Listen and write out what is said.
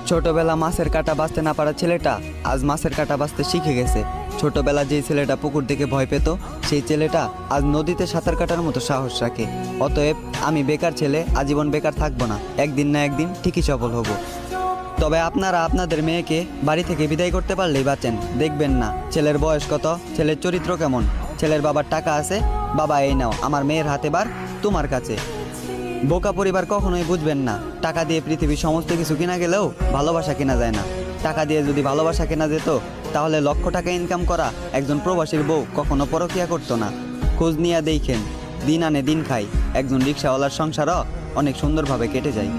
ছোটবেলা মাছের কাঁটা বাঁচতে না পারা ছেলেটা আজ মাছের কাঁটা বাঁচতে শিখে গেছে। ছোটবেলা যে ছেলেটা পুকুর দেখে ভয় পেত, সেই ছেলেটা আজ নদীতে সাঁতার কাটার মতো সাহস রাখে। অতএব আমি বেকার ছেলে আজীবন বেকার থাকবো না, একদিন না একদিন ঠিকই সফল হব। তবে আপনারা আপনাদের মেয়েকে বাড়ি থেকে বিদায় করতে পারলেই বাঁচেন। দেখবেন না ছেলের বয়স কত, ছেলের চরিত্র কেমন। ছেলের বাবার টাকা আছে, বাবা এই নাও আমার মেয়ের হাতে বার তোমার কাছে। বোকা পরিবার কখনোই বুঝবেন না, টাকা দিয়ে পৃথিবীর সমস্ত কিছু কেনা গেলেও ভালোবাসা কেনা যায় না। টাকা দিয়ে যদি ভালোবাসা কেনা যেত, তাহলে লক্ষ টাকা ইনকাম করা একজন প্রবাসীর বউ কখনো পরকিয়া করতো না। খোঁজ নিয়ে দেখেন, দিন আনে দিন খাই, একজন রিক্সাওয়ালার সংসারও অনেক সুন্দরভাবে কেটে যায়।